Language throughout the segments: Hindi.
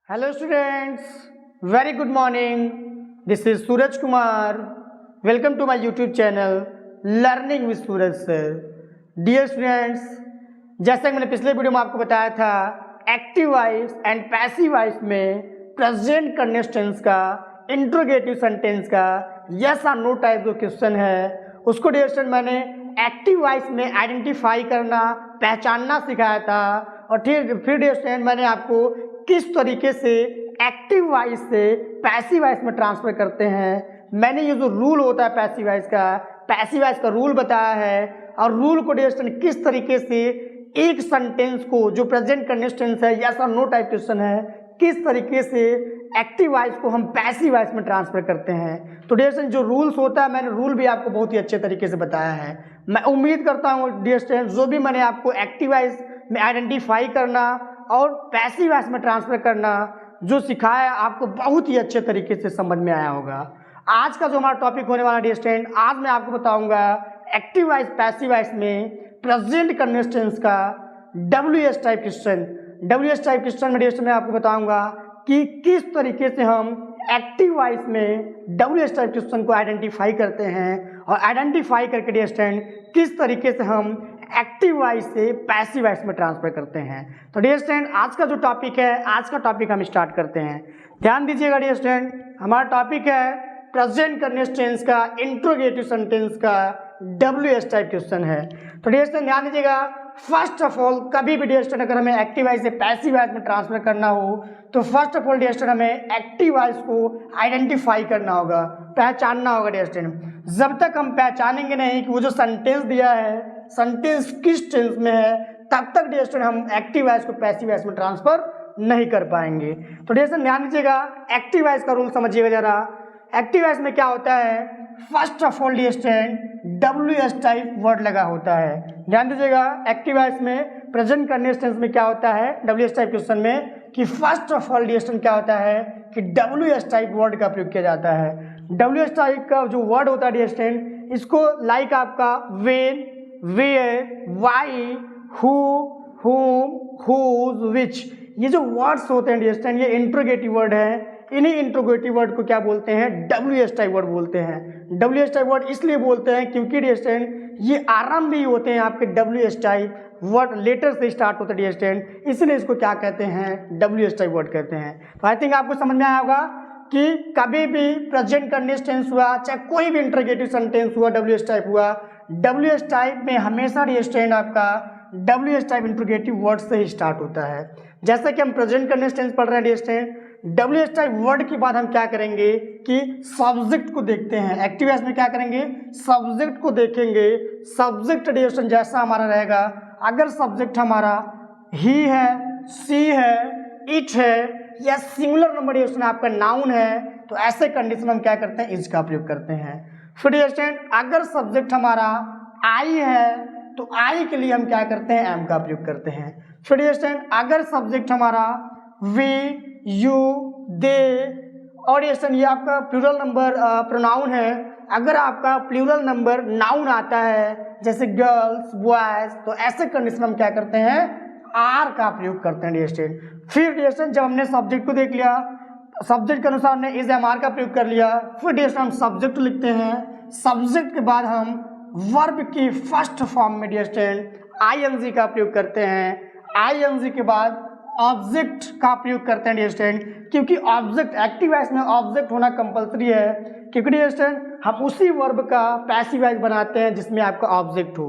Hello students, very good morning. This is Suraj Kumar. Welcome to my YouTube channel Learning with Suraj Sir. Dear students, जैसा कि मैंने पिछले वीडियो में आपको बताया था active voice and passive voice में प्रेजेंट कंटिन्यूअस टेंस का इंट्रोगेटिव सेंटेंस का यस और नो टाइप जो क्वेश्चन है उसको डियर स्टूडेंट मैंने एक्टिव वॉइस में आइडेंटिफाई करना पहचानना सिखाया था और फिर डियर स्टूडेंट मैंने आपको किस तरीके से एक्टिव वॉइस से पैसिव वॉइस में ट्रांसफर करते हैं मैंने ये जो रूल होता है पैसिव वॉइस का रूल बताया है और रूल को डियर स्टूडेंट किस तरीके से एक सेंटेंस को जो प्रेजेंट कंटिन्यूअस टेंस है यस और नो टाइप क्वेश्चन है किस तरीके से एक्टिव वॉइस को हम पैसिव वॉइस में ट्रांसफर करते हैं। तो डियर स्टूडेंट जो रूल्स होता है मैंने रूल भी आपको बहुत ही अच्छे तरीके से बताया है। मैं उम्मीद करता हूँ डियर स्टूडेंट जो भी मैंने आपको एक्टिव वॉइस में आइडेंटिफाई करना और पैसिव वॉइस में ट्रांसफर करना जो सिखाया आपको बहुत ही अच्छे तरीके से समझ में आया होगा। आज का जो हमारा टॉपिक होने वाला डियर स्टूडेंट आज मैं आपको बताऊंगा एक्टिव वॉइस पैसिव वॉइस में प्रेजेंट कंटिन्यूअस टेंस का WS type question. WS type question में डियर स्टूडेंट मैं आपको बताऊंगा कि किस तरीके से हम एक्टिव वॉइस में WS टाइप क्वेश्चन को आइडेंटिफाई करते हैं और आइडेंटिफाई करके डियर स्टूडेंट किस तरीके से हम एक्टिव वॉइस से पैसिव वॉइस में ट्रांसफर करते हैं। तो डियर स्टूडेंट आज का जो टॉपिक है आज का टॉपिक हम स्टार्ट करते हैं। ध्यान दीजिएगा डियर स्टूडेंट हमारा टॉपिक है प्रेजेंट कंटिन्यूअस टेंस का इंट्रोगेटिव सेंटेंस का WS टाइप क्वेश्चन है। तो डियर स्टूडेंट ध्यान दीजिएगा फर्स्ट ऑफ ऑल कभी भी डियर स्टूडेंट अगर हमें एक्टिव वॉइस से पैसिव वॉइस में ट्रांसफर करना हो तो first of all dear student हमें एक्टिव वॉइस को आइडेंटिफाई करना होगा पहचानना होगा डियर स्टूडेंट। जब तक हम पहचानेंगे नहीं कि वो जो सेंटेंस दिया है सेंटेंस किस टेंस में है तब तक डियर स्टूडेंट हम एक्टिव वॉइस को पैसिव वॉइस में ट्रांसफर नहीं कर पाएंगे। तो डियर स्टूडेंट ध्यान दीजिएगा एक्टिव वॉइस का रूल समझिएगा जरा। एक्टिव वॉइस में क्या होता है first of all dear student WS type word लगा होता है। ध्यान दीजिएगा एक्टिव वॉइस में प्रेजेंट कंटिन्यूअस टेंस में क्या होता है WS टाइप क्वेश्चन में कि first of all dear student क्या होता है कि WS टाइप वर्ड का प्रयोग किया जाता है। WS टाइप का जो वर्ड होता है डियर स्टूडेंट इसको लाइक आपका when where why who whom whose which ये जो वर्ड्स होते हैं डियर स्टूडेंट ये इंट्रोगेटिव वर्ड है। इन्हीं इंट्रोगेटिव वर्ड को क्या बोलते हैं WS टाइप वर्ड बोलते हैं। WS टाइप वर्ड इसलिए बोलते हैं क्योंकि डियर स्टूडेंट ये आरंभ ही होते हैं आपके WS टाइप वर्ड लेटर से स्टार्ट होते हैं डियर स्टूडेंट इसलिए इसको क्या कहते हैं WS टाइप वर्ड कहते हैं। तो आई थिंक आपको समझ में आया होगा कि कभी भी प्रेजेंट कंटिन्यूअस टेंस हुआ चाहे कोई भी इंट्रोगेटिव सेंटेंस हुआ WS टाइप हुआ WS टाइप में हमेशा डियर स्टूडेंट आपका WS टाइप इंट्रोगेटिव वर्ड से ही स्टार्ट होता है। जैसा कि हम प्रेजेंट कंटिन्यूअस टेंस पढ़ रहे हैं dear student WS type word के बाद हम क्या करेंगे कि सब्जेक्ट को देखते हैं। एक्टिव वॉइस में क्या करेंगे सब्जेक्ट को देखेंगे। सब्जेक्ट डियर स्टूडेंट जैसा हमारा रहेगा अगर सब्जेक्ट हमारा ही है सी है इट है या सिंगुलर नंबर डियर स्टूडेंट आपका नाउन है तो ऐसे कंडीशन हम क्या करते हैं इज का प्रयोग करते हैं। फिर डियर स्टूडेंट अगर सब्जेक्ट हमारा आई है तो आई के लिए हम क्या करते हैं एम का प्रयोग करते हैं। फिर डियर स्टूडेंट अगर सब्जेक्ट हमारा वी यू दे और ये आपका प्लूरल नंबर प्रोनाउन है अगर आपका प्लूरल नंबर नाउन आता है जैसे गर्ल्स बॉयज तो ऐसे कंडीशन हम क्या करते हैं आर का प्रयोग करते हैं डियर स्टूडेंट। फिर डियर स्टूडेंट जब हमने सब्जेक्ट को देख लिया सब्जेक्ट के अनुसार हमने इज एम आर का प्रयोग कर लिया फिर डियर स्टूडेंट हम सब्जेक्ट लिखते हैं। सब्जेक्ट के बाद हम वर्ब की फर्स्ट फॉर्म में डियर स्टूडेंट ING का प्रयोग करते हैं। ING के बाद ऑब्जेक्ट का प्रयोग करते हैं डियर स्टूडेंट क्योंकि ऑब्जेक्ट एक्टिव वॉइस में ऑब्जेक्ट होना कंपलसरी है क्योंकि डियर स्टूडेंट हम उसी वर्ब का पैसिव वॉइस बनाते हैं जिसमें आपका ऑब्जेक्ट हो।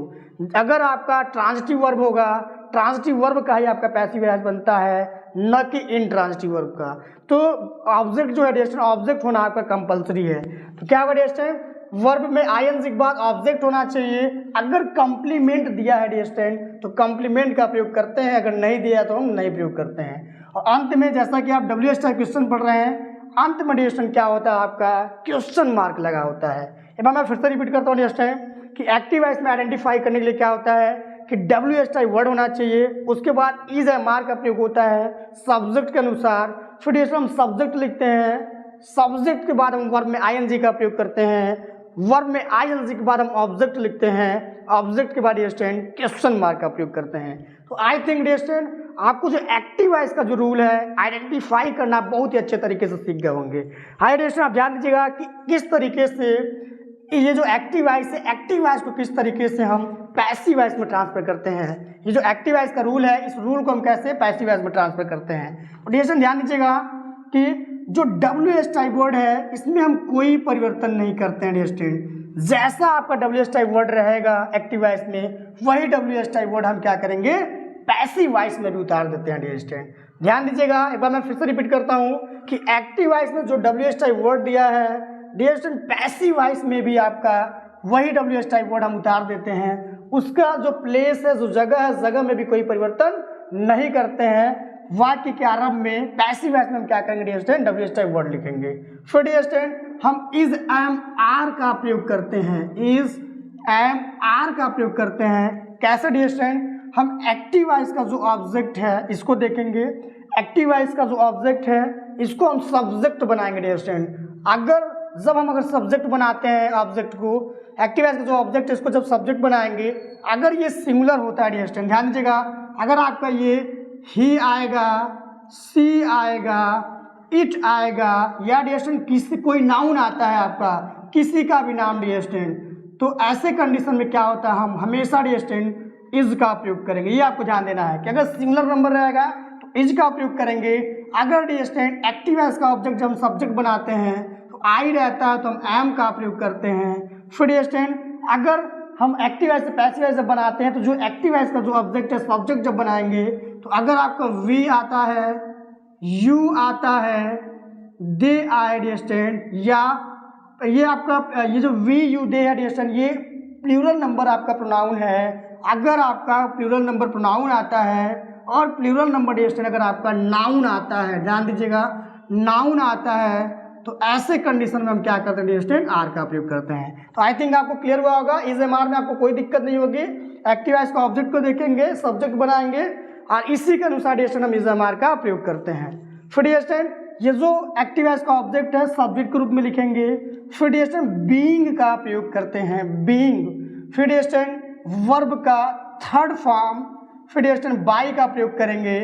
अगर आपका ट्रांजिटिव वर्ब होगा ट्रांजिटिव वर्ब का ही आपका पैसिव वॉइस बनता है न कि इनट्रांजिटिव वर्ब का। तो ऑब्जेक्ट जो है डियर स्टूडेंट ऑब्जेक्ट होना आपका कंपलसरी है। तो क्या होगा डियर स्टूडेंट वर्ब में ING के बाद ऑब्जेक्ट होना चाहिए। अगर कंप्लीमेंट दिया है डियर स्टूडेंट तो कंप्लीमेंट का प्रयोग करते हैं अगर नहीं दिया तो हम नहीं प्रयोग करते हैं। और अंत में जैसा कि आप WS टाइप क्वेश्चन पढ़ रहे हैं अंत में डियर स्टूडेंट क्या होता है आपका क्वेश्चन मार्क लगा होता है। एक बार मैं फिर से रिपीट करता हूँ डियर स्टूडेंट कि एक्टिव वॉइस में आइडेंटिफाई करने के लिए क्या होता है कि WS टाइप वर्ड होना चाहिए उसके बाद इज एम आर का प्रयोग होता है सब्जेक्ट के अनुसार। फिर डियर स्टूडेंट हम सब्जेक्ट लिखते हैं सब्जेक्ट के बाद हम वर्ब में ING का प्रयोग करते हैं वर्ब में ING के बाद हम ऑब्जेक्ट लिखते हैं ऑब्जेक्ट के बाद डियर स्टूडेंट क्वेश्चन मार्क का प्रयोग करते हैं। तो आई थिंक डियर स्टूडेंट आपको जो एक्टिव वॉइस का जो रूल है आइडेंटिफाई करना बहुत ही अच्छे तरीके से सीख गए होंगे। हाई डिस्टेंस आप ध्यान दीजिएगा कि किस तरीके से ये जो एक्टिव वॉइस है, एक्टिव वॉइस को किस तरीके से हम पैसिव वॉइस में ट्रांसफर करते हैं। ये जो एक्टिव वॉइस का रूल है, इस रूल को हम कैसे पैसिव वॉइस में ट्रांसफर करते हैं। और डिस्टेंस ध्यान दीजिएगा कि जो WH टाइप वर्ड है इसमें हम कोई परिवर्तन नहीं करते हैं डिस्टेंस। जैसा आपका WH टाइप वर्ड रहेगा एक्टिव वॉइस में, वही WH टाइप वर्ड हम क्या करेंगे पैसिव वॉइस में भी उतार देते हैं डिस्टेंस। ध्यान दीजिएगा, एक बार मैं फिर से रिपीट करता हूं कि एक्टिव वॉइस में जो WH टाइप वर्ड दिया है डिस्टेंस, पैसिव वॉइस में भी आपका वही WH टाइप वर्ड हम उतार देते हैं। उसका जो प्लेस है, जो जगह है, जगह में भी कोई परिवर्तन नहीं करते हैं। वाक्य के आरंभ में पैसिव वॉइस में हम क्या करेंगे डिस्टेंस WH टाइप वर्ड लिखेंगे। फिर डिस्टेंस हम इज एम आर का प्रयोग करते हैं, इज एम आर का प्रयोग करते हैं। कैसे डिस्टेंस, हम एक्टिव वॉइस का जो ऑब्जेक्ट है इसको देखेंगे, एक्टिव वॉइस का जो ऑब्जेक्ट है इसको हम सब्जेक्ट बनाएंगे डिस्टेंस। जब हम सब्जेक्ट बनाते हैं ऑब्जेक्ट को, एक्टिव वॉइस का जो ऑब्जेक्ट है इसको जब सब्जेक्ट बनाएंगे, अगर ये सिंगुलर होता है डिस्टेंस, ध्यान दीजिएगा, अगर आपका ये ही आएगा, सी आएगा, इट आएगा, या डिस्टेंस किसी कोई नाउन आता है आपका, किसी का भी नाम डिस्टेंस, तो ऐसे कंडीशन में क्या होता है, हम हमेशा डिस्टेंस इज का प्रयोग करेंगे। ये आपको ध्यान देना है कि अगर सिंगुलर नंबर रहेगा तो इज का प्रयोग करेंगे। अगर डिस्टेंस एक्टिव वॉइस का ऑब्जेक्ट जब हम सब्जेक्ट बनाते हैं तो आई रहता है तो हम एम का प्रयोग करते हैं। फिर डिस्टेंस अगर हम एक्टिव वॉइस से पैसिव वॉइस जब बनाते हैं तो जो एक्टिव वॉइस का जो ऑब्जेक्ट है सब्जेक्ट जब बनाएंगे तो अगर आपका वी आता है, यू आता है, दे आए डिस्टेंस, या ये आपका ये जो वी यू दे है डिस्टेंस, ये प्लूरल नंबर आपका प्रोनाउन है। अगर आपका प्लूरल नंबर प्रोनाउन आता है और प्लूरल नंबर डिस्टेंस अगर आपका नाउन आता है, ध्यान दीजिएगा, नाउन आता है, तो ऐसे कंडीशन में हम क्या करते हैं डिस्टेंस आर का प्रयोग करते हैं। तो आई थिंक आपको क्लियर हुआ होगा। इज एम आर में आपको कोई दिक्कत नहीं होगी। एक्टिव वॉइस का ऑब्जेक्ट को देखेंगे, सब्जेक्ट बनाएंगे और इसी के अनुसार डिस्टेंस हम इज एम आर का प्रयोग करते हैं। फिर डिस्टेंस ये जो एक्टिव वॉइस का ऑब्जेक्ट है सब्जेक्ट के रूप में लिखेंगे। फिर डिस्टेंस बीइंग का प्रयोग करते हैं, बीइंग। फिर डिस्टेंस वर्ब का थर्ड फॉर्म, फिर डिस्टेंस बाई का प्रयोग करेंगे।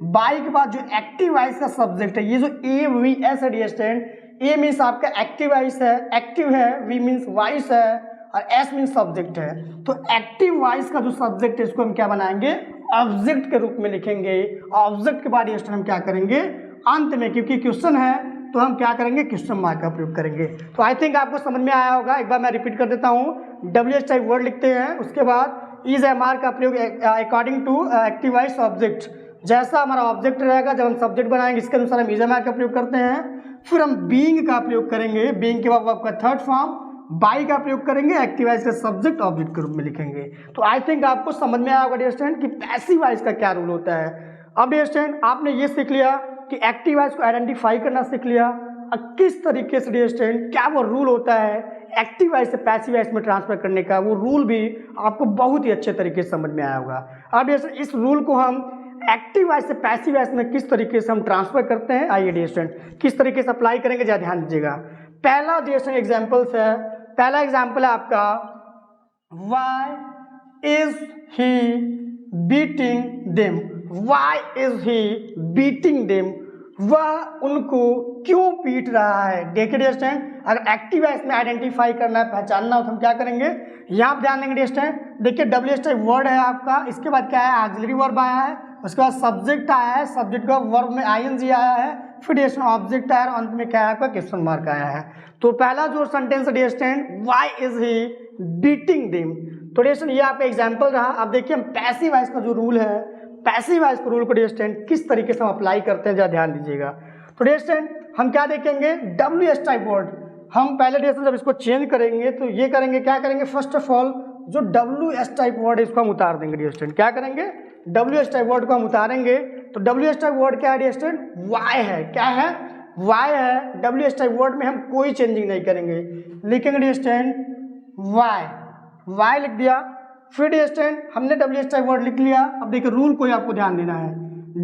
बाई के बाद जो एक्टिव वॉइस का सब्जेक्ट है, ये जो ए वी एस है डिस्टेंस, ए मीन्स आपका एक्टिव वॉइस है, एक्टिव है, वी मीन्स वॉइस है और एस मीन्स सब्जेक्ट है। तो एक्टिव वॉइस का जो सब्जेक्ट है इसको हम क्या बनाएंगे ऑब्जेक्ट के रूप में लिखेंगे। ऑब्जेक्ट के बाद डिस्टेंस हम क्या करेंगे अंत में, क्योंकि क्वेश्चन है तो हम क्या करेंगे क्वेश्चन मार्क का प्रयोग करेंगे। तो आई थिंक आपको समझ में आया होगा। एक बार मैं रिपीट कर देता हूँ। WH टाइप वर्ड लिखते हैं, उसके बाद इज एम आर का प्रयोग according to active voice object. जैसा हमारा ऑब्जेक्ट रहेगा जब हम सब्जेक्ट बनाएंगे इसके अनुसार हम इज एम आर का प्रयोग करते हैं। फिर हम बीइंग का प्रयोग करेंगे, बीइंग के बाद आपका थर्ड फॉर्म बाई का प्रयोग करेंगे, एक्टिव वॉइस का सब्जेक्ट ऑब्जेक्ट के रूप में लिखेंगे। तो आई थिंक आपको समझ में आया होगा डिस्टेंस कि पैसिव वॉइस का क्या रूल होता है। अब डिस्टेंस आपने ये सीख लिया कि एक्टिव वॉइस को आइडेंटिफाई करना सीख लिया और किस तरीके से डिस्टेंस क्या वो रूल होता है एक्टिव वॉइस से पैसिव वॉइस में ट्रांसफर करने का, वो रूल भी आपको बहुत ही अच्छे तरीके से समझ में आया होगा। अब इस रूल को हम एक्टिव वॉइस से पैसिव वॉइस में किस तरीके से हम ट्रांसफर करते हैं, आइए डिस्टेंस किस तरीके से अप्लाई करेंगे जरा ध्यान दीजिएगा। पहला डिस्टेंस एग्जाम्पल्स है, पहला एग्जाम्पल है आपका why is he beating them. Why is he beating them, वह उनको क्यों पीट रहा है। देखिए डिस्टेंस अगर एक्टिव वॉइस में आइडेंटिफाई करना है, पहचानना हो तो हम क्या करेंगे, यहाँ ध्यान देंगे डिस्टेंस। देखिए WH टाइप वर्ड है आपका, इसके बाद क्या है ऑक्सिलरी वर्ब आया है, उसके बाद सब्जेक्ट आया है, सब्जेक्ट का वर्ब में ING आया है, फिर डिस्टेंस ऑब्जेक्ट आया और अंत में क्या है आपका क्वेश्चन मार्क आया है। तो पहला जो सेंटेंस है distance why is he beating them, तो डिस्टेंस ये आपका एग्जाम्पल रहा। अब देखिए हम पैसिव वॉइस का जो रूल है, पैसिव वॉइस का रूल को डिस्टेंस किस तरीके से हम अप्लाई करते हैं जरा ध्यान दीजिएगा। तो डिस्टेंस हम क्या देखेंगे WH टाइप वर्ड, हम पहले डिस्टेंस जब इसको चेंज करेंगे तो ये करेंगे, क्या करेंगे, फर्स्ट ऑफ ऑल जो WH टाइप वर्ड है इसको हम उतार देंगे डिस्टेंस। क्या करेंगे WH टाइप वर्ड को हम उतारेंगे। तो WH टाइप वर्ड क्या है डिस्टेंस वाई है, क्या है वाई है। WH टाइप वर्ड में हम कोई चेंजिंग नहीं करेंगे, लिखेंगे डिस्टेंस वाई, वाई लिख दिया। फिर डिस्टेंस हमने WH टाइप वर्ड लिख लिया। अब देखिए रूल कोई आपको ध्यान देना है,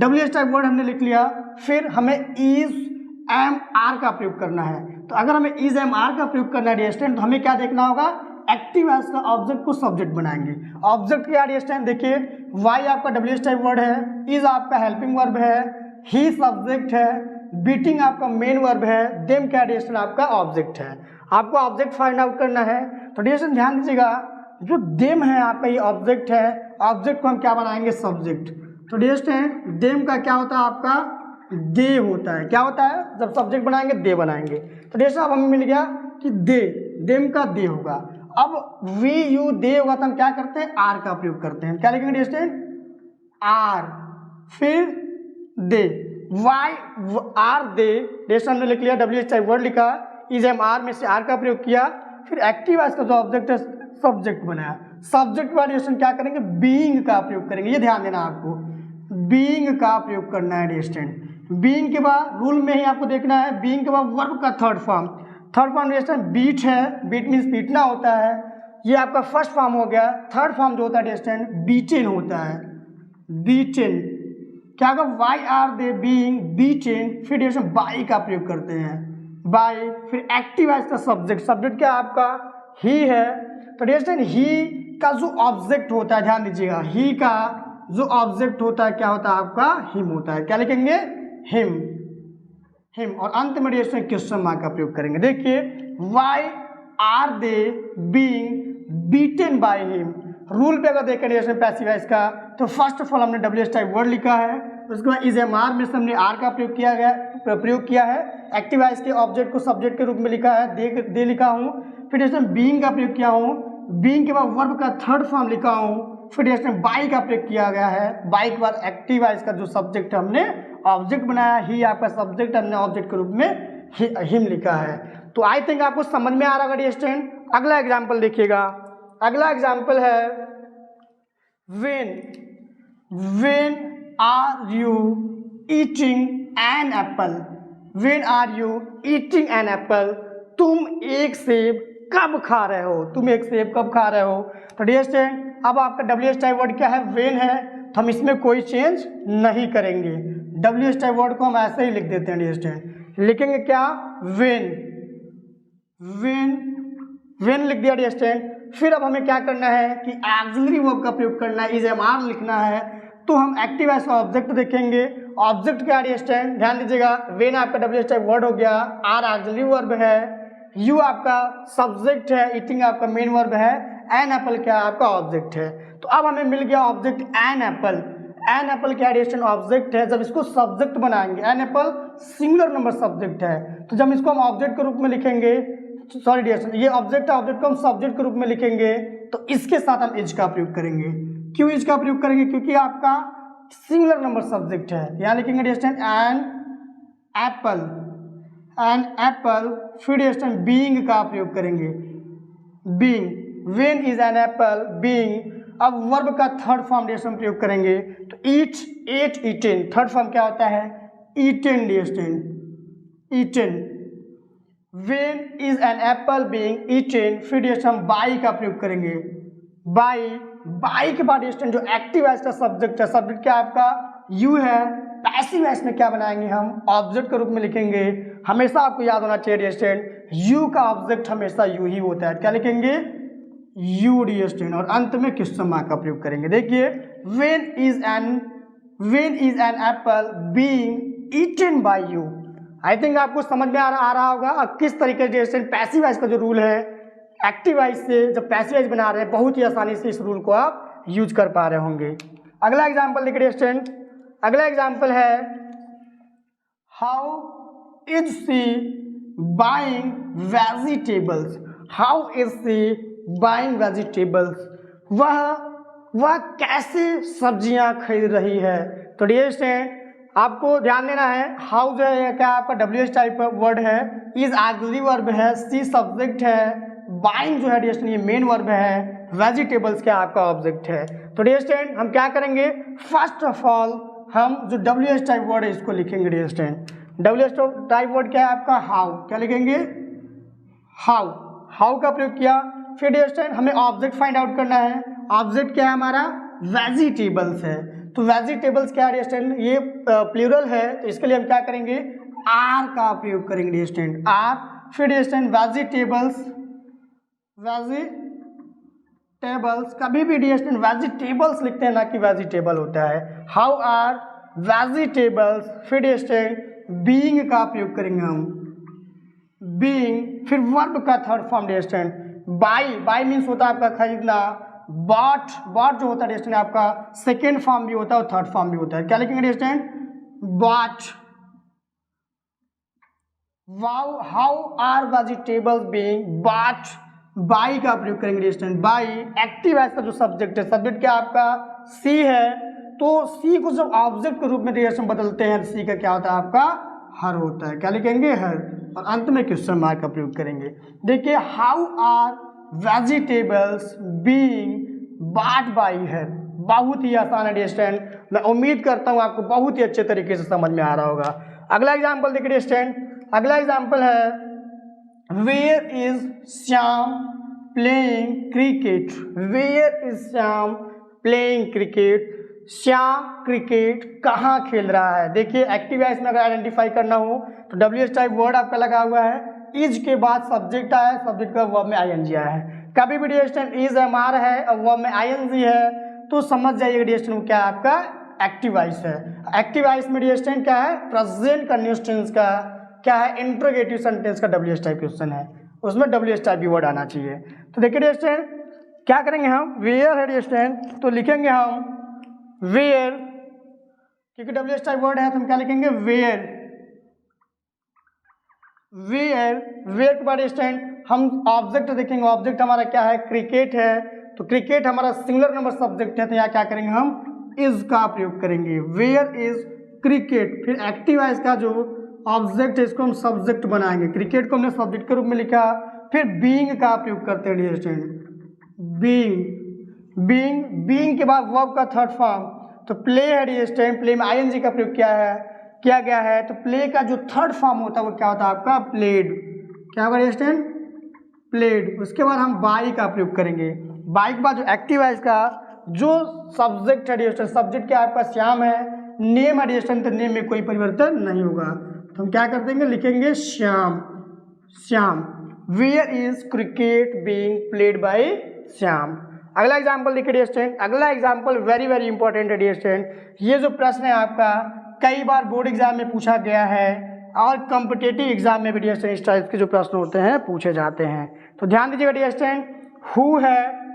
WH टाइप वर्ड हमने लिख लिया, फिर हमें इज एम आर का प्रयोग करना है। तो अगर हमें इज एम आर का प्रयोग करना है डिस्टेंस तो हमें क्या देखना होगा, एक्टिव वॉइस का ऑब्जेक्ट को सब्जेक्ट बनाएंगे। ऑब्जेक्ट क्या डियर स्टूडेंट, देखिए वाई आपका WH टाइप वर्ड है, इज आपका हेल्पिंग वर्ब है, ही सब्जेक्ट है, बीटिंग आपका मेन वर्ब है, देम क्या डियर स्टूडेंट आपका ऑब्जेक्ट है। आपको ऑब्जेक्ट फाइंड आउट करना है, तो डियर स्टूडेंट ध्यान दीजिएगा, जो देम है आपका ये ऑब्जेक्ट है, ऑब्जेक्ट को हम क्या बनाएंगे, सब्जेक्ट। तो डियर स्टूडेंट देम का क्या होता है, आपका दे होता है। क्या होता है, जब सब्जेक्ट बनाएंगे दे बनाएंगे। तो डियर स्टूडेंट अब हमें मिल गया कि दे, देम का दे होगा। अब वी यू दे होगा तो हम क्या करते हैं, आर का प्रयोग करते हैं। क्या लिखेंगे डियर स्टूडेंट, आर, फिर they, why are they, dear student हमने लिख लिया, WH टाइप वर्ड लिखा, इज एम आर में से आर का प्रयोग किया, फिर एक्टिव वॉइस का जो ऑब्जेक्ट है सब्जेक्ट बनाया। सब्जेक्ट वाले क्या करेंगे, बीइंग का प्रयोग करेंगे। ये ध्यान देना आपको, बीइंग का प्रयोग करना है डियर स्टूडेंट। बीइंग के बाद रूल में ही आपको देखना है, बीइंग के बाद वर्ब का third form dear student beat है, बीट मीन्स पीटना होता है, ये आपका फर्स्ट फॉर्म हो गया। थर्ड फॉर्म जो होता है डियर स्टूडेंट बीटेन होता है, बीटेन। क्या होगा, why are they being beaten, फिर डियर स्टूडेंट बाई का प्रयोग करते हैं, बाई, फिर एक्टिव वॉइस का सब्जेक्ट, सब्जेक्ट क्या आपका ही है। तो डियर स्टूडेंट ही का जो ऑब्जेक्ट होता है, ध्यान दीजिएगा, ही का जो ऑब्जेक्ट होता है क्या होता है आपका, हिम होता है। क्या लिखेंगे, हिम, हिम। और अंत में डियर स्टूडेंट क्वेश्चन मार्क का प्रयोग करेंगे। देखिए why are they being beaten by him, rule पे अगर देखें डियर स्टूडेंट पैसिव वॉइस का, तो फर्स्ट ऑफ ऑल हमने WH टाइप वर्ड लिखा है, उसके बाद इज एम आर में से हमने आर का प्रयोग किया है, एक्टिव वॉइस के ऑब्जेक्ट को सब्जेक्ट के रूप में लिखा है, दे लिखा हूँ, फिर डियर स्टूडेंट बीइंग का प्रयोग किया हूँ, बीइंग के बाद वर्ब का थर्ड फॉर्म लिखा हूँ, फिर डियर स्टूडेंट बाई का प्रयोग किया गया है, बाई के बाद एक्टिव वॉइस का जो सब्जेक्ट हमने ऑब्जेक्ट बनाया, ही आपका सब्जेक्ट हमने ऑब्जेक्ट के रूप में हिम लिखा है। तो आई थिंक आपको समझ में आ रहा होगा डियर स्टूडेंट। अगला एग्जाम्पल देखिएगा, अगला एग्जाम्पल है when are you eating an apple, when are you eating an apple, तुम एक सेब कब खा रहे हो, तुम एक सेब कब खा रहे हो। तो डियर स्टूडेंट अब आपका WH टाइप वर्ड क्या है, when है, तो हम इसमें कोई चेंज नहीं करेंगे। WH टाइप वर्ड को हम ऐसे ही लिख देते हैं डियर स्टूडेंट, लिखेंगे क्या, when, when लिख दिया डियर स्टूडेंट। फिर अब हमें क्या करना है कि ऑक्सिलरी वर्ब का प्रयोग करना है, इज एम आर लिखना है, तो हम एक्टिव वॉइस का ऑब्जेक्ट देखेंगे। ऑब्जेक्ट क्या डियर स्टूडेंट, ध्यान दीजिएगा, when आपका WH टाइप वर्ड हो गया, आर ऑक्सिलरी वर्ब है, यू आपका सब्जेक्ट है, ईटिंग आपका मेन वर्ब है, एन एप्पल क्या आपका ऑब्जेक्ट है। तो अब हमें मिल गया object an apple. An apple क्या डियर स्टूडेंट ऑब्जेक्ट है, जब इसको सब्जेक्ट बनाएंगे, an apple singular number subject है, तो जब इसको हम ऑब्जेक्ट के रूप में लिखेंगे, सॉरी डियर स्टूडेंट ये ऑब्जेक्ट है, ऑब्जेक्ट को हम सब्जेक्ट के रूप में लिखेंगे, तो इसके साथ हम इज का प्रयोग करेंगे। क्यों इज का प्रयोग करेंगे, क्योंकि आपका सिंगुलर नंबर सब्जेक्ट है। यहाँ लिखेंगे dear student an apple, an apple, फिर डियर स्टूडेंट बीइंग का प्रयोग करेंगे, being, when is an apple being. अब वर्ब का थर्ड फॉर्म डियर स्टूडेंट प्रयोग करेंगे, तो eat, ate, eaten, third form क्या होता है, eaten dear student, eaten. When is an apple being eaten, फिर डियर स्टूडेंट हम बाई का प्रयोग करेंगे, बाई, बाई के बाद डियर स्टूडेंट जो एक्टिव वॉइस का सब्जेक्ट है, सब्जेक्ट क्या आपका यू है, पैसिव वॉइस में क्या बनाएंगे हम, ऑब्जेक्ट के रूप में लिखेंगे। हमेशा आपको याद होना चाहिए डियर स्टूडेंट, यू का ऑब्जेक्ट हमेशा यू ही होता है। क्या लिखेंगे, यू डियर स्टूडेंट, और अंत में क्वेश्चन मार्क का प्रयोग करेंगे। देखिए when is an apple being eaten by you, I think आपको समझ में आ रहा होगा अब किस तरीके से पैसिव वॉइस का जो रूल है, एक्टिव वॉइस से जब पैसिव वॉइस बना रहे हैं, बहुत ही आसानी से इस रूल को आप यूज कर पा रहे होंगे। अगला एग्जांपल देखिए स्टूडेंट, अगला एग्जांपल है how is she buying vegetables, how is she buying vegetables, वह कैसे सब्जियां खरीद रही है। तो डियर स्टूडेंट आपको ध्यान देना है, हाउ जो है क्या आपका WH टाइप वर्ड है, इज ऑक्सिलरी वर्ब है, सी सब्जेक्ट है, बाइंग जो है डियर स्टूडेंट ये मेन वर्ब है, वेजिटेबल्स क्या आपका ऑब्जेक्ट है। तो डियर स्टूडेंट हम क्या करेंगे, फर्स्ट ऑफ ऑल हम जो WH टाइप वर्ड है इसको लिखेंगे dear student. WH type word क्या है आपका हाउ, क्या लिखेंगे, हाउ, हाउ का प्रयोग किया। फिर डियर स्टूडेंट हमें ऑब्जेक्ट फाइंड आउट करना है, ऑब्जेक्ट क्या है हमारा, वेजिटेबल्स है। तो वेजिटेबल्स क्या है स्टूडेंट, ये प्लूरल है, तो इसके लिए हम क्या करेंगे, आर का प्रयोग करेंगे स्टूडेंट, आर। फिर स्टूडेंट वेजिटेबल्स, टेबल्स, कभी भी डियर स्टूडेंट वेजिटेबल्स लिखते हैं ना कि वेजिटेबल होता है। हाउ आर वेजिटेबल्स, फिर डियर स्टूडेंट बीइंग का प्रयोग करेंगे हम, बीइंग, फिर वर्ब का third form dear student buy, buy means होता है आपका खरीदना, बॉट, बॉट जो होता है डियर स्टूडेंट आपका सेकेंड फॉर्म भी होता है और थर्ड फॉर्म भी होता है। क्या लिखेंगे dear student, bought. How are vegetables being bought, by का प्रयोग करेंगे डियर स्टूडेंट, बाई। एक्टिव एज का जो सब्जेक्ट है, सब्जेक्ट क्या आपका सी है, तो सी को जब ऑब्जेक्ट के रूप में डियर स्टूडेंट बदलते हैं तो सी का क्या होता है आपका हर होता है। क्या लिखेंगे, हर, और अंत में क्वेश्चन मार्क का प्रयोग करेंगे। देखिए how are vegetables being bought by her, बहुत ही आसान है डियर स्टूडेंट, मैं उम्मीद करता हूँ आपको बहुत ही अच्छे तरीके से समझ में आ रहा होगा। अगला एग्जाम्पल देखिए डियर स्टूडेंट, अगला एग्जाम्पल है where is Shyam playing cricket, where is Shyam playing cricket, Shyam cricket कहाँ खेल रहा है। देखिए एक्टिव है, इसमें अगर आइडेंटिफाई करना हो तो WH टाइप वर्ड आपका लगा हुआ है, इज के बाद सब्जेक्ट आया है, सब्जेक्ट का वर्ब में ING आया है। कभी भी डियर स्टूडेंट इज MR है और वर्ब में ING है तो समझ जाइएगा डियर स्टूडेंट क्या आपका एक्टिव वॉइस है। एक्टिव वॉइस में डियर स्टूडेंट क्या है, प्रेजेंट कंटिन्यूअस टेंस का क्या है, इंट्रोगेटिव सेंटेंस का WH टाइप क्वेश्चन है, उसमें WH टाइप भी वर्ड आना चाहिए। तो देखिए डियर स्टूडेंट क्या करेंगे हम, वेयर है डियर स्टूडेंट तो लिखेंगे हम वेयर, क्योंकि WH टाइप वर्ड है तो हम क्या लिखेंगे वेयर, वेयर। वेयर के बाद स्टूडेंट हम ऑब्जेक्ट देखेंगे, ऑब्जेक्ट हमारा क्या है, क्रिकेट है, तो क्रिकेट हमारा सिंगुलर नंबर सब्जेक्ट है तो यहाँ क्या करेंगे हम इज का प्रयोग करेंगे, वेयर इज क्रिकेट। फिर एक्टिव है इसका जो ऑब्जेक्ट है इसको हम सब्जेक्ट बनाएंगे, क्रिकेट को हमने सब्जेक्ट के रूप में लिखा। फिर बीइंग का प्रयोग करते हैं dear student, being, being, being के बाद वर्ब का थर्ड फॉर्म, तो प्ले है डियर स्टूडेंट, प्ले में ING का प्रयोग किया गया है, तो प्ले का जो थर्ड फॉर्म होता है वो क्या होता है आपका प्लेड, क्या होगा डियर स्टूडेंट प्लेड। उसके बाद हम बाई का प्रयोग करेंगे, बाई के बाद जो एक्टिव है इसका जो सब्जेक्ट है डियर स्टूडेंट, सब्जेक्ट क्या आपका श्याम है, नेम है डियर स्टूडेंट तो नेम में कोई परिवर्तन नहीं होगा, तो हम क्या कर देंगे लिखेंगे Shyam, Shyam. Where is cricket being played by Shyam. अगला एग्जाम्पल देखिए डियर स्टूडेंट, अगला एग्जाम्पल वेरी वेरी इंपॉर्टेंट है डियर स्टूडेंट। ये जो प्रश्न है आपका कई बार बोर्ड एग्जाम में पूछा गया है और कॉम्पिटिटिव एग्जाम में भी डियर स्टूडेंट इस टाइप के जो प्रश्न होते हैं पूछे जाते हैं। तो ध्यान दीजिएगा डियर स्टूडेंट, हु है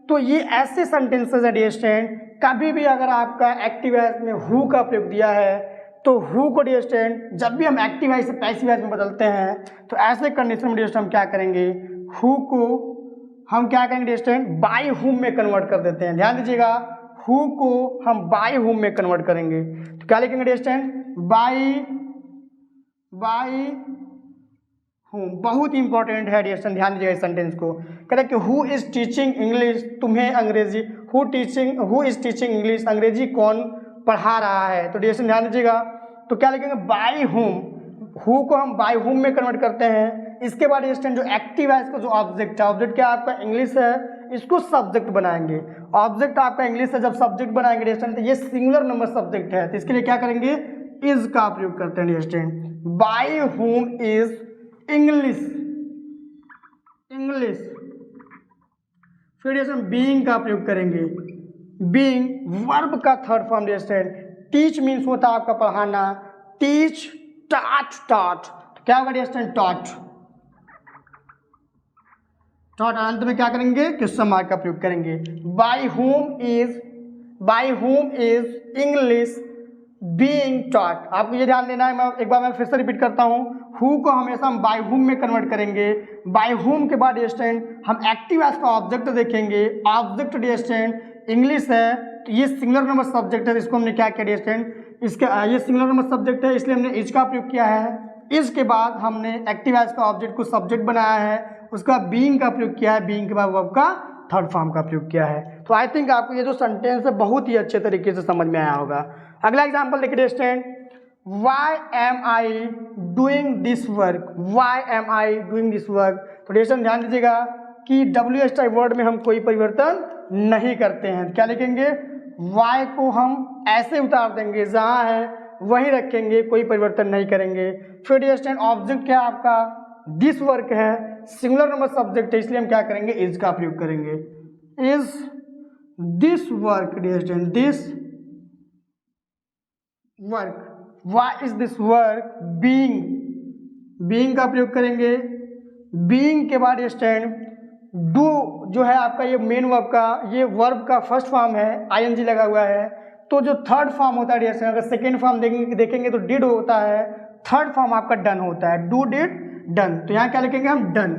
तो ये ऐसे सेंटेंसेस है डियर स्टूडेंट, कभी भी अगर आपका एक्टिव वॉइस में हु का प्रयोग दिया है तो हु को डियर स्टूडेंट जब भी हम एक्टिव वॉइस से पैसिव वॉइस में बदलते हैं तो ऐसे कंडीशन में डियर स्टूडेंट हम क्या करेंगे, हु को हम क्या करेंगे डियर स्टूडेंट बाय हुम में कन्वर्ट कर देते हैं। ध्यान दीजिएगा, हु को हम बाय हुम में कन्वर्ट करेंगे तो क्या लिखेंगे डियर स्टूडेंट बाय हुम। बहुत इंपॉर्टेंट है डियर स्टूडेंट, ध्यान दीजिएगा इस सेंटेंस को। कहते हैं कि हु इज टीचिंग इंग्लिश, तुम्हें अंग्रेजी, हु इज टीचिंग इंग्लिश, अंग्रेजी कौन पढ़ा रहा है। तो डियर स्टूडेंट ध्यान दीजिएगा, तो क्या लिखेंगे बाय हुम, हु को हम बाय हुम में कन्वर्ट करते हैं। इसके बाद डियर स्टूडेंट जो एक्टिव है इसको जो ऑब्जेक्ट है, ऑब्जेक्ट क्या आपका इंग्लिश है, इसको सब्जेक्ट बनाएंगे। ऑब्जेक्ट आपका इंग्लिश है, जब सब्जेक्ट बनाएंगे डियर स्टूडेंट तो ये सिंगुलर नंबर सब्जेक्ट है तो इसके लिए क्या करेंगे इज का प्रयोग करते हैं dear student, by whom is English, English. फिर डियर स्टूडेंट बीइंग का प्रयोग करेंगे, बीइंग वर्ब का third form dear student, teach means होता है आपका पढ़ाना, टीच, टॉट, टॉट, तो क्या होगा डियर स्टूडेंट टॉट, टॉट। अंत में क्या करेंगे क्वेश्चन मार्क का प्रयोग करेंगे। Bye whom is English being taught. आपको ये ध्यान देना है, मैं एक बार मैं फिर से रिपीट करता हूँ, हु को हमेशा हम बाय हुम में कन्वर्ट करेंगे। बाय हुम के बाद डियर स्टूडेंट हम एक्टिव एज का ऑब्जेक्ट देखेंगे, ऑब्जेक्ट डियर स्टूडेंट इंग्लिश है तो ये सिंगुलर नंबर सब्जेक्ट है, इसको हमने क्या किया डियर स्टूडेंट, इसका ये सिंगुलर नंबर सब्जेक्ट है इसलिए हमने इज का प्रयोग किया है। इसके बाद हमने एक्टिव एज का ऑब्जेक्ट को सब्जेक्ट बनाया है, उसका बीइंग का प्रयोग किया है, बीइंग के बाद वर्ब का थर्ड फॉर्म का प्रयोग किया है। तो आई थिंक आपको ये जो सेंटेंस है बहुत ही अच्छे तरीके से समझ में आया होगा। अगला एग्जांपल देखिए dear student, why am I doing this work, why am I doing this work. तो डियर स्टूडेंट ध्यान दीजिएगा कि WH टाइप वर्ड में हम कोई परिवर्तन नहीं करते हैं। क्या लिखेंगे, वाई को हम ऐसे उतार देंगे, जहाँ है वही रखेंगे, कोई परिवर्तन नहीं करेंगे। फिर डियर स्टूडेंट ऑब्जेक्ट क्या आपका दिस वर्क है, सिंगुलर नंबर सब्जेक्ट है इसलिए हम क्या करेंगे इज का प्रयोग करेंगे, is this work dear student, this work, why is this work being, being का प्रयोग करेंगे। बीइंग के बाद स्टैंड डू जो है आपका ये मेन वर्ब का, ये वर्ब का फर्स्ट फॉर्म है, आईएनजी लगा हुआ है। तो जो थर्ड फॉर्म होता है डियर स्टूडेंट, अगर सेकेंड फॉर्म देखेंगे तो डिड होता है, थर्ड फॉर्म आपका डन होता है, डू डिड डन। तो यहाँ क्या लिखेंगे हम, डन,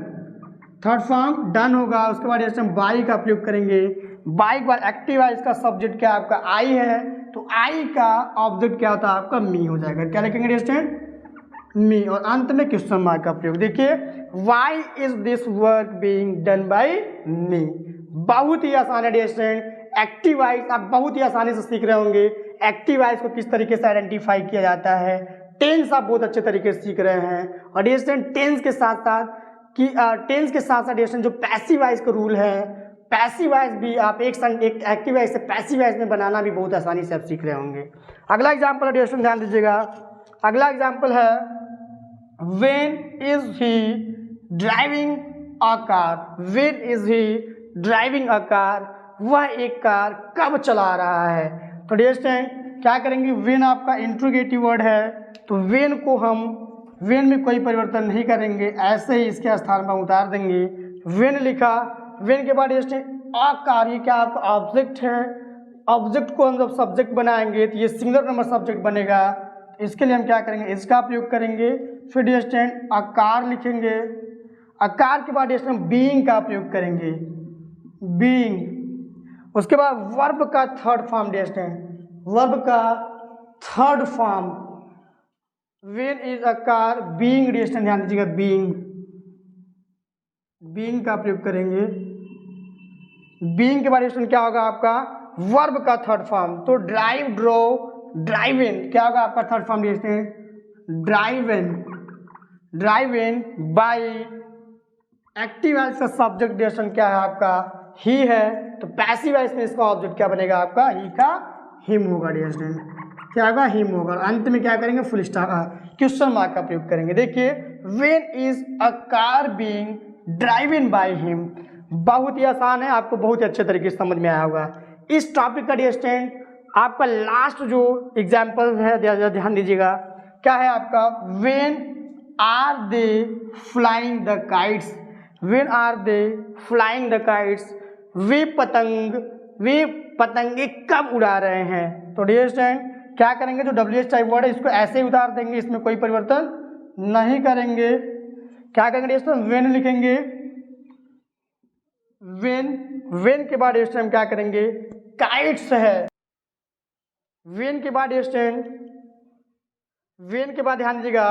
थर्ड फॉर्म डन होगा। उसके बाद डियर स्टूडेंट बाई का प्रयोग करेंगे। बाई के बाद एक्टिव है, इसका सब्जेक्ट क्या आपका आई है, तो आई का ऑब्जेक्ट क्या होता है आपका मी हो जाएगा। क्या लिखेंगे डियर स्टूडेंट, मी, और अंत में क्वेश्चन मार्क का प्रयोग। देखिए why is this work being done by me, बहुत ही आसान है डियर स्टूडेंट। एक्टिव वॉइस आप बहुत ही आसानी से सीख रहे होंगे, एक्टिव वॉइस को किस तरीके से आइडेंटिफाई किया जाता है। टेंस आप बहुत अच्छे तरीके से सीख रहे हैं, और डियर स्टूडेंट टेंस के साथ साथ डियर स्टूडेंट जो पैसिव वॉइस का रूल है, पैसिव वॉइस भी आप एक एक्टिव वॉइस से पैसिव वॉइस में बनाना भी बहुत आसानी से आप सीख रहे होंगे। अगला एग्जाम्पल है डियर स्टूडेंट, ध्यान दीजिएगा। अगला एग्जाम्पल है When is he driving a car? When is he driving a car? वह एक कार कब चला रहा है। तो डियर स्टूडेंट क्या करेंगे, when आपका इंट्रोगेटिव वर्ड है, तो when को हम when में कोई परिवर्तन नहीं करेंगे, ऐसे ही इसके स्थान पर उतार देंगे। when लिखा, when के बाद डियर स्टूडेंट a car, ये क्या आपका ऑब्जेक्ट है, ऑब्जेक्ट को हम जब सब्जेक्ट बनाएंगे तो ये सिंगुलर नंबर सब्जेक्ट बनेगा। इसके लिए हम क्या करेंगे, इसका प्रयोग करेंगे। फिर डियर स्टूडेंट आकार लिखेंगे, आकार के बाद डियर स्टूडेंट बीइंग का प्रयोग करेंगे, बीइंग। उसके बाद वर्ब का third form dear student, verb का third form when is a car being dear student, ध्यान दीजिएगा बीइंग, बीइंग का प्रयोग करेंगे। बीइंग के बाद डियर स्टूडेंट क्या होगा आपका, वर्ब का थर्ड फॉर्म, तो ड्राइव, ड्रो, ड्राइव इन, क्या होगा आपका third form dear student, driven, driven by. Active voice का सब्जेक्ट डियर स्टूडेंट क्या है आपका, ही है, तो पैसिव वॉइस में इसका ऑब्जेक्ट क्या बनेगा आपका, ही का हिम होगा डियर स्टूडेंट, क्या होगा, हिम होगा। अंत में क्या करेंगे, फुल स्टॉप क्वेश्चन मार्क का प्रयोग करेंगे। देखिए when is a car being drive in by him, बहुत ही आसान है, आपको बहुत ही अच्छे तरीके से समझ में आया होगा। इस टॉपिक का डियर स्टूडेंट आपका लास्ट जो एग्जाम्पल है ध्यान दीजिएगा, क्या है आपका, when are they flying the kites, when are they flying the kites, वे पतंगे कब उड़ा रहे हैं। तो डियर स्टूडेंट क्या करेंगे, जो WH टाइप वर्ड है इसको ऐसे ही उतार देंगे, इसमें कोई परिवर्तन नहीं करेंगे। क्या करेंगे डियर स्टूडेंट, व्हेन लिखेंगे, व्हेन के बाद डियर स्टूडेंट क्या करेंगे, काइट्स है, व्हेन के बाद डियर स्टूडेंट, व्हेन के बाद ध्यान दीजिएगा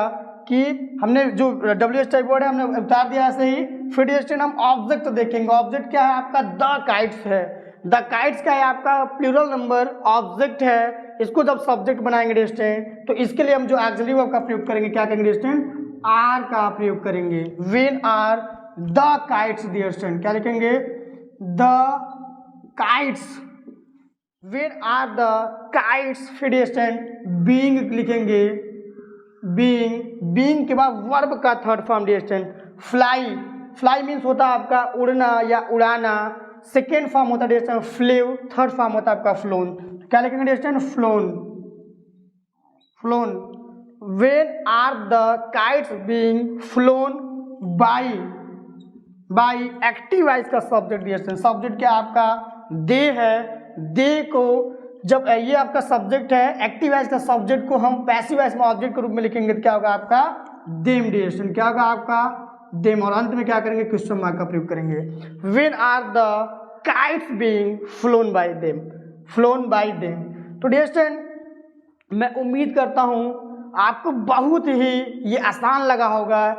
कि हमने जो WH टाइप वर्ड है हमने उतार दिया ऐसे ही। फिर डियर स्टूडेंट हम ऑब्जेक्ट देखेंगे, ऑब्जेक्ट क्या है आपका, द काइट्स है, द काइट्स क्या है आपका प्लूरल नंबर ऑब्जेक्ट है, इसको जब सब्जेक्ट बनाएंगे डियर स्टूडेंट तो इसके लिए हम जो ऑक्सिलरी वर्ब का प्रयोग करेंगे, क्या करेंगे डियर स्टूडेंट, आर का प्रयोग करेंगे। When are the kites dear student, क्या लिखेंगे, the kites, when are the kites. फिर डियर स्टूडेंट बीइंग लिखेंगे, बीइंग के बाद वर्ब का third form dear student fly, fly means होता है आपका उड़ना या उड़ाना, सेकेंड फॉर्म होता है dear student flew, third form होता है आपका फ्लोन। क्या लिखेंगे dear student, flown, flown. When are the kites being flown by active voice का सब्जेक्ट डियर स्टूडेंट, सब्जेक्ट क्या आपका दे है, दे को जब ये आपका सब्जेक्ट है, एक्टिव वॉइस का सब्जेक्ट को हम पैसिव वॉइस में ऑब्जेक्ट के रूप में लिखेंगे तो क्या होगा आपका देम डियर स्टूडेंट, क्या होगा आपका देम, और अंत में क्या करेंगे, क्वेश्चन मार्क का प्रयोग करेंगे। When are the kites being flown by them, flown by them. तो डियर स्टूडेंट मैं उम्मीद करता हूँ आपको बहुत ही ये आसान लगा होगा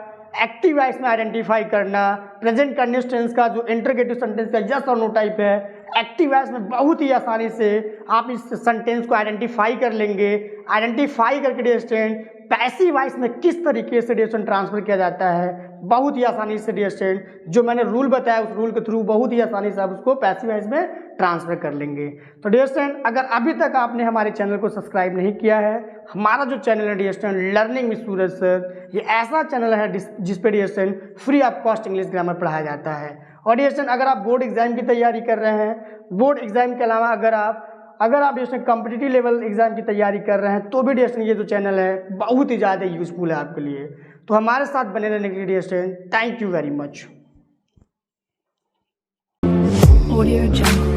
एक्टिव वॉइस में आइडेंटिफाई करना। प्रेजेंट कंटिन्यूअस टेंस का जो इंटरोगेटिव सेंटेंस का यस और नो टाइप है, एक्टिव वॉइस में बहुत ही आसानी से आप इस सेंटेंस को आइडेंटिफाई कर लेंगे। आइडेंटिफाई करके डियर स्टूडेंट पैसिव वॉइस में किस तरीके से डियर स्टूडेंट ट्रांसफर किया जाता है, बहुत ही आसानी से डियर स्टूडेंट जो मैंने रूल बताया उस रूल के थ्रू बहुत ही आसानी से आप उसको पैसिव वॉइस में ट्रांसफर कर लेंगे। तो डियर स्टूडेंट अगर अभी तक आपने हमारे चैनल को सब्सक्राइब नहीं किया है, हमारा जो चैनल है dear student learning with Suraj sir, ये ऐसा चैनल है जिस पे dear student free of cost English grammar पढ़ाया जाता है। और डियर स्टूडेंट अगर आप बोर्ड एग्जाम की तैयारी कर रहे हैं, बोर्ड एग्जाम के अलावा अगर आप dear student competitive level exam की तैयारी कर रहे हैं तो भी डियर स्टूडेंट ये जो चैनल है बहुत ही ज़्यादा यूजफुल है आपके लिए। तो हमारे साथ बने रहने के लिए dear student thank you very much. Audio Jungle.